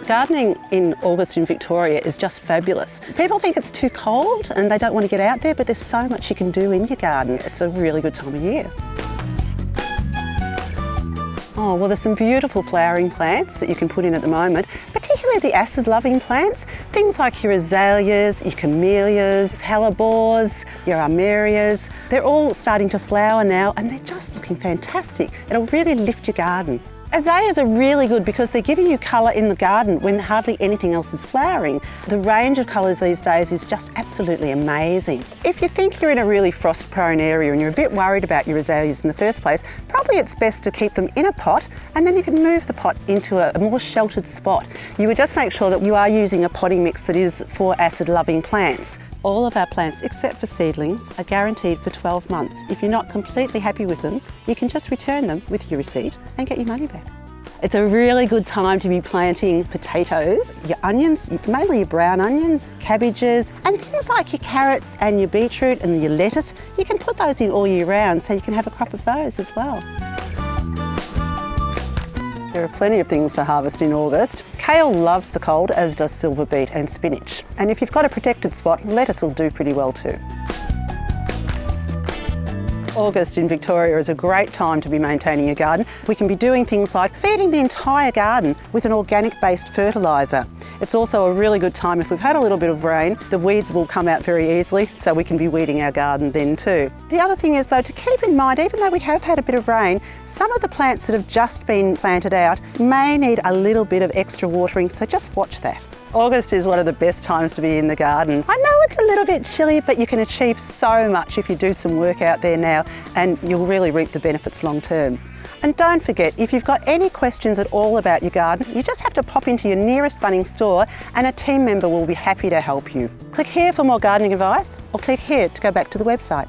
Gardening in August in Victoria is just fabulous. People think it's too cold and they don't want to get out there, but there's so much you can do in your garden. It's a really good time of year. Oh, well, there's some beautiful flowering plants that you can put in at the moment, particularly the acid-loving plants. Things like your azaleas, your camellias, hellebores, your armerias. They're all starting to flower now and they're just looking fantastic. It'll really lift your garden. Azaleas are really good because they're giving you colour in the garden when hardly anything else is flowering. The range of colours these days is just absolutely amazing. If you think you're in a really frost-prone area and you're a bit worried about your azaleas in the first place, probably it's best to keep them in a pot and then you can move the pot into a more sheltered spot. You would just make sure that you are using a potting mix that is for acid-loving plants. All of our plants, except for seedlings, are guaranteed for 12 months. If you're not completely happy with them, you can just return them with your receipt and get your money back. It's a really good time to be planting potatoes, your onions, mainly your brown onions, cabbages, and things like your carrots and your beetroot and your lettuce. You can put those in all year round so you can have a crop of those as well. There are plenty of things to harvest in August. Kale loves the cold, as does silver beet and spinach. And if you've got a protected spot, lettuce will do pretty well too. August in Victoria is a great time to be maintaining your garden. We can be doing things like feeding the entire garden with an organic-based fertiliser. It's also a really good time if we've had a little bit of rain, the weeds will come out very easily, so we can be weeding our garden then too. The other thing is though to keep in mind, even though we have had a bit of rain, some of the plants that have just been planted out may need a little bit of extra watering, so just watch that. August is one of the best times to be in the gardens. I know it's a little bit chilly, but you can achieve so much if you do some work out there now, and you'll really reap the benefits long term. And don't forget, if you've got any questions at all about your garden, you just have to pop into your nearest Bunnings store and a team member will be happy to help you. Click here for more gardening advice, or click here to go back to the website.